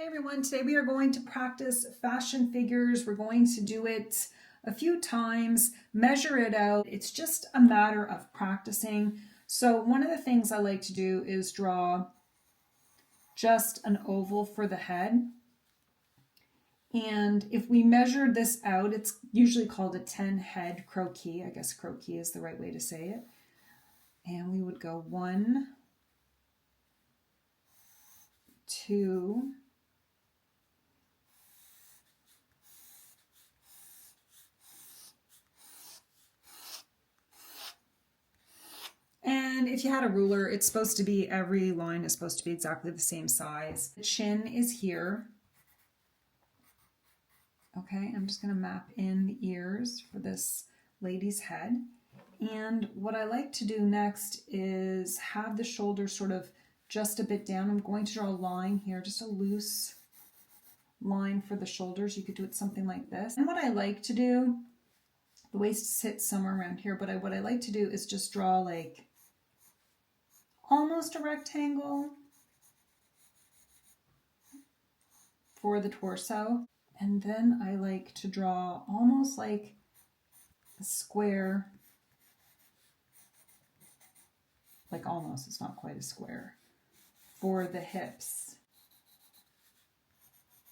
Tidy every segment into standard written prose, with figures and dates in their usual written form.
Hey everyone, today we are going to practice fashion figures. We're going to do it a few times, measure it out. It's just a matter of practicing. So one of the things I like to do is draw just an oval for the head. And if we measure this out, it's usually called a 10 head croquis. I guess croquis is the right way to say it. And we would go 1, 2, and if you had a ruler, it's supposed to be, every line is supposed to be exactly the same size. The chin is here. Okay, I'm just going to map in the ears for this lady's head. And what I like to do next is have the shoulders sort of just a bit down. I'm going to draw a line here, just a loose line for the shoulders. You could do it something like this. And what I like to do, the waist sits somewhere around here, but what I like to do is just draw like almost a rectangle for the torso. And then I like to draw almost like a square, like almost, it's not quite a square, for the hips.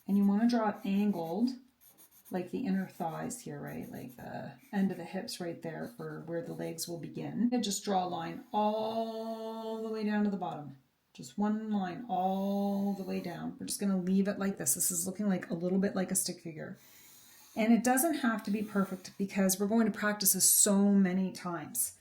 And you want to draw it angled, like the inner thighs here, right? Like the end of the hips right there for where the legs will begin. And just draw a line all the way down to the bottom. Just one line all the way down. We're just going to leave it like this. This is looking like a little bit like a stick figure. And it doesn't have to be perfect because we're going to practice this so many times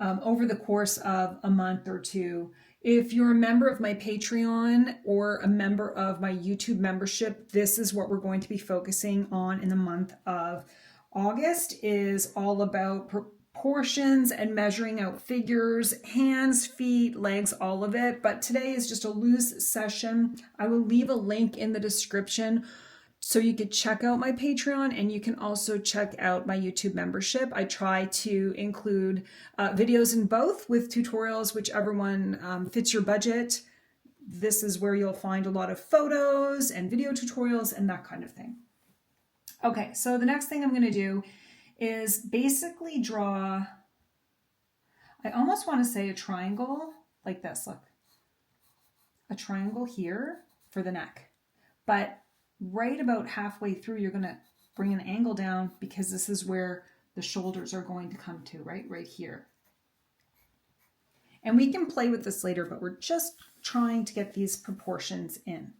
over the course of a month or two. If you're a member of my Patreon or a member of my YouTube membership, this is what we're going to be focusing on in the month of August. Is all about proportions and measuring out figures, hands, feet, legs, all of it. But today is just a loose session. I will leave a link in the description so you could check out my Patreon, and you can also check out my YouTube membership. I try to include videos in both with tutorials, whichever one fits your budget. This is where you'll find a lot of photos and video tutorials and that kind of thing. Okay, so the next thing I'm going to do is basically draw, I almost want to say a triangle like this, look. A triangle here for the neck. But right about halfway through, you're going to bring an angle down because this is where the shoulders are going to come to, right here. And we can play with this later, but we're just trying to get these proportions in.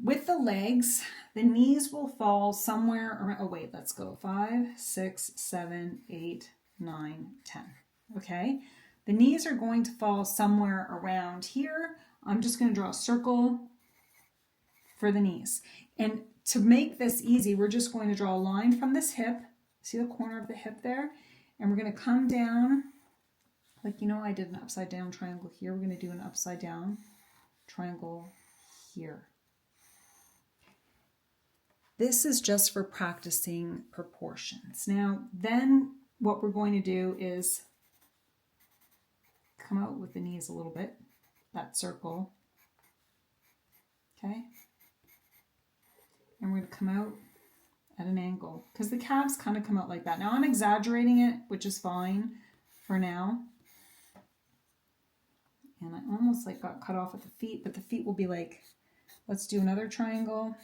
With the legs, the knees will fall somewhere around, oh wait, let's go 5, 6, 7, 8, 9, 10. Okay, the knees are going to fall somewhere around here. I'm just going to draw a circle for the knees. And to make this easy, we're just going to draw a line from this hip. See the corner of the hip there? And we're going to come down, like, you know, I did an upside down triangle here. We're going to do an upside down triangle here. This is just for practicing proportions. Now, then what we're going to do is come out with the knees a little bit, that circle. Okay? And we're going to come out at an angle because the calves kind of come out like that. Now I'm exaggerating it, which is fine for now. And I almost like got cut off at the feet, but the feet will be like, let's do another triangle.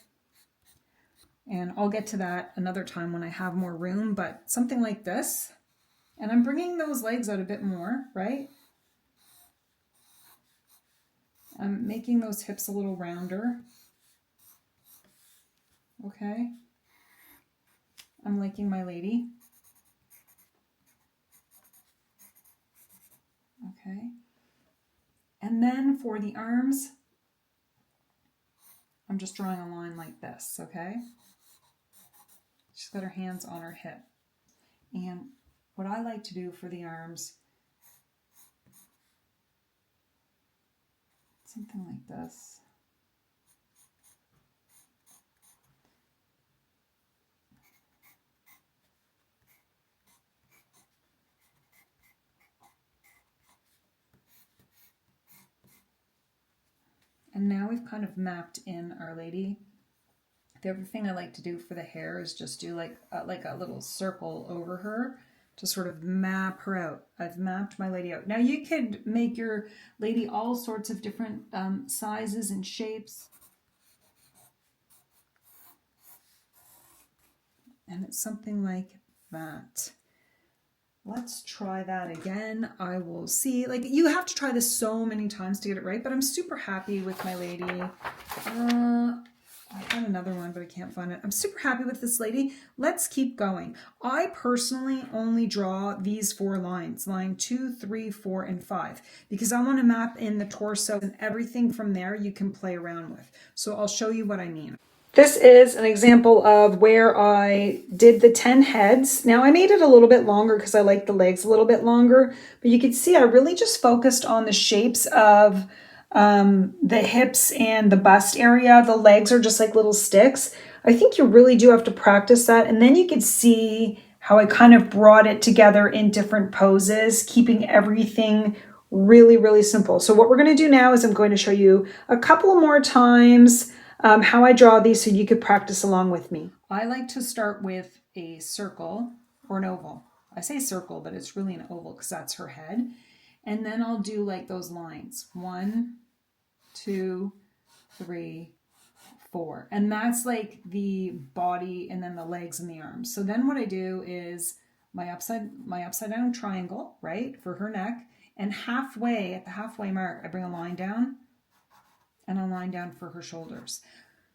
And I'll get to that another time when I have more room, but something like this. And I'm bringing those legs out a bit more, right? I'm making those hips a little rounder. Okay. I'm liking my lady. Okay. And then for the arms, I'm just drawing a line like this, okay? She's got her hands on her hip. And what I like to do for the arms, something like this. And now we've kind of mapped in Our Lady. The other thing I like to do for the hair is just do like a little circle over her to sort of map her out. I've mapped my lady out. Now you could make your lady all sorts of different sizes and shapes. And it's something like that. Let's try that again. I will see. Like, you have to try this so many times to get it right, but I'm super happy with my lady. I had another one, but I can't find it. I'm super happy with this lady. Let's keep going. I personally only draw these 4 lines, line 2, 3, 4, and 5, because I want to map in the torso, and everything from there you can play around with. So I'll show you what I mean. This is an example of where I did the 10 heads. Now I made it a little bit longer because I like the legs a little bit longer, but you can see I really just focused on the shapes of the hips and the bust area. The legs are just like little sticks. I think you really do have to practice that. And then you can see how I kind of brought it together in different poses, keeping everything really, really simple. So what we're going to do now is I'm going to show you a couple more times how I draw these so you could practice along with me. I like to start with a circle or an oval. I say circle, but it's really an oval because that's her head. And then I'll do like those lines. 1, 2, 3, 4. And that's like the body and then the legs and the arms. So then what I do is my upside down triangle, right, for her neck. And halfway, at the halfway mark, I bring a line down and a line down for her shoulders.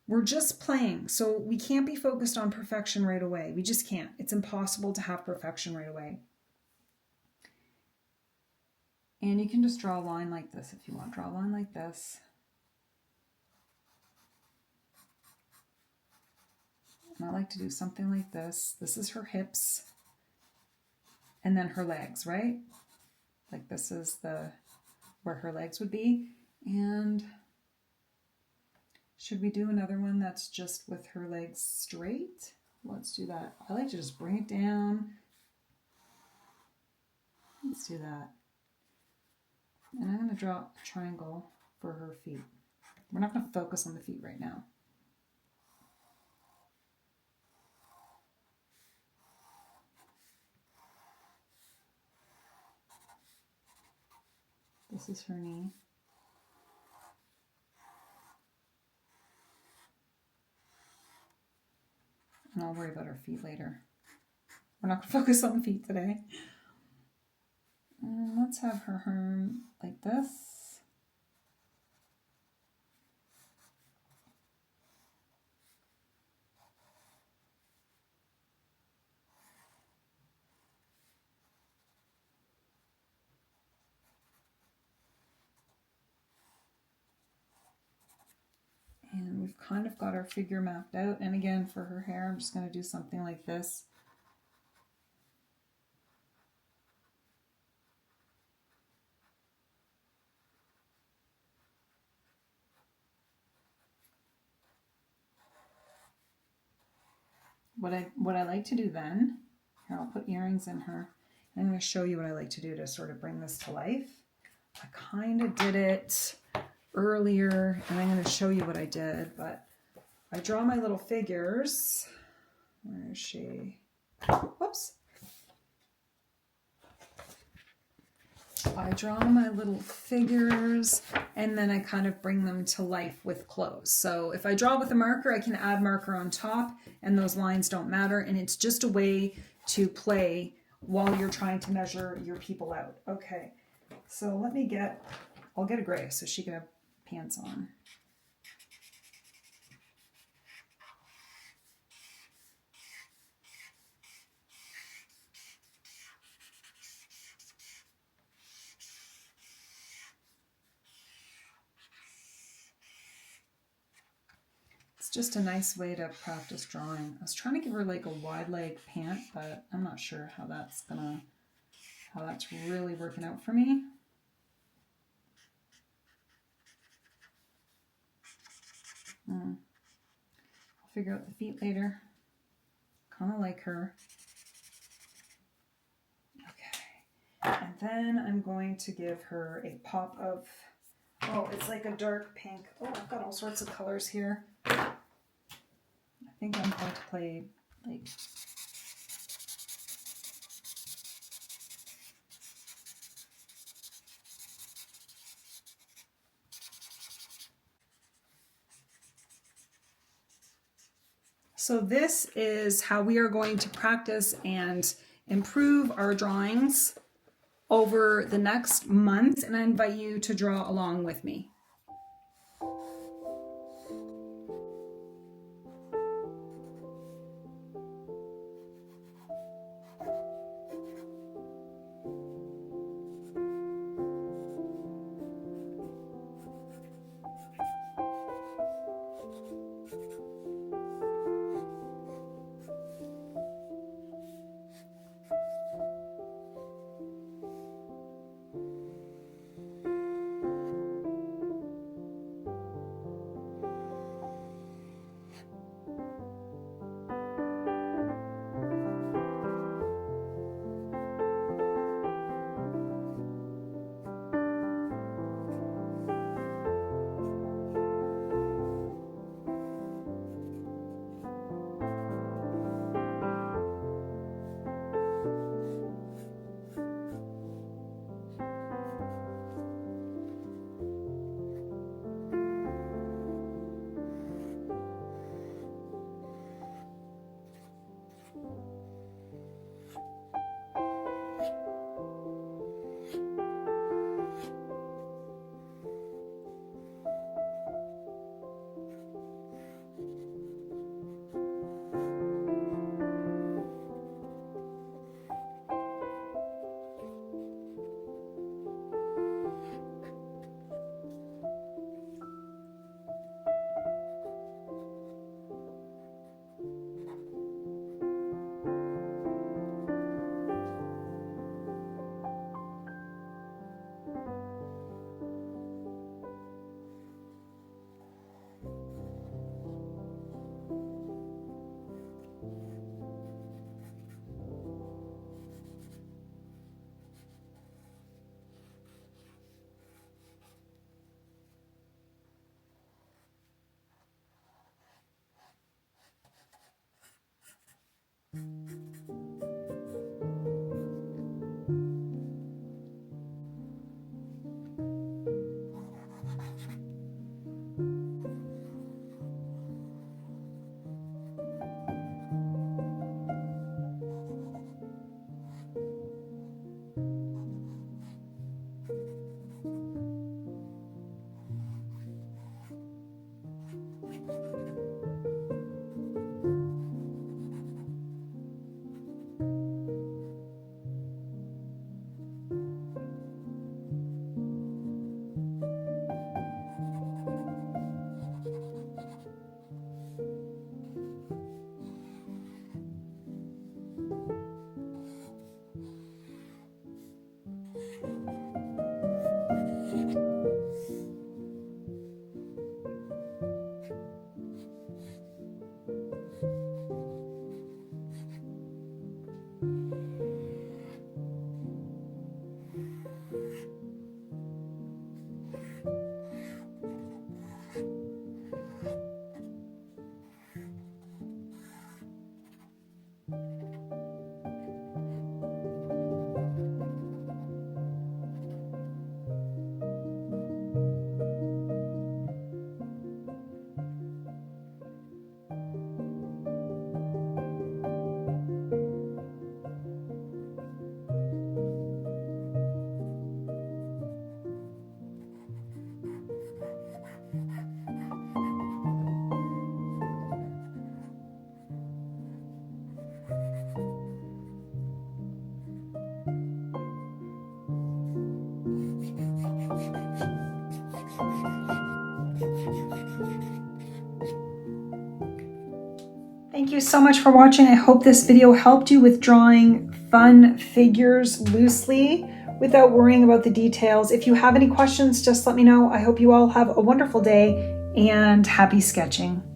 We're just playing, so we can't be focused on perfection right away. We just can't. It's impossible to have perfection right away. And you can just draw a line like this if you want. Draw a line like this. And I like to do something like this. This is her hips. And then her legs, right? Like this is where her legs would be. And should we do another one that's just with her legs straight? Let's do that. I like to just bring it down. Let's do that. And I'm going to draw a triangle for her feet. We're not going to focus on the feet right now. This is her knee. And I'll worry about her feet later. We're not going to focus on the feet today. And let's have her arm like this. And we've kind of got our figure mapped out. And again, for her hair, I'm just going to do something like this. What I like to do then, here I'll put earrings in her. I'm going to show you what I like to do to sort of bring this to life. I kind of did it earlier, and I'm going to show you what I did, but I draw my little figures. Where is she? Whoops. I draw my little figures, and then I kind of bring them to life with clothes. So if I draw with a marker, I can add marker on top, and those lines don't matter, and it's just a way to play while you're trying to measure your people out. Okay, so I'll get a gray so she can have pants on. It's just a nice way to practice drawing. I was trying to give her like a wide leg pant, but I'm not sure how that's really working out for me. I'll figure out the feet later. Kind of like her. Okay. And then I'm going to give her a pop of Oh, it's like a dark pink. Oh, I've got all sorts of colors here. I think I'm going to play like... So this is how we are going to practice and improve our drawings over the next month, and I invite you to draw along with me. Thank you so much for watching. I hope this video helped you with drawing fun figures loosely without worrying about the details. If you have any questions, just let me know. I hope you all have a wonderful day and happy sketching.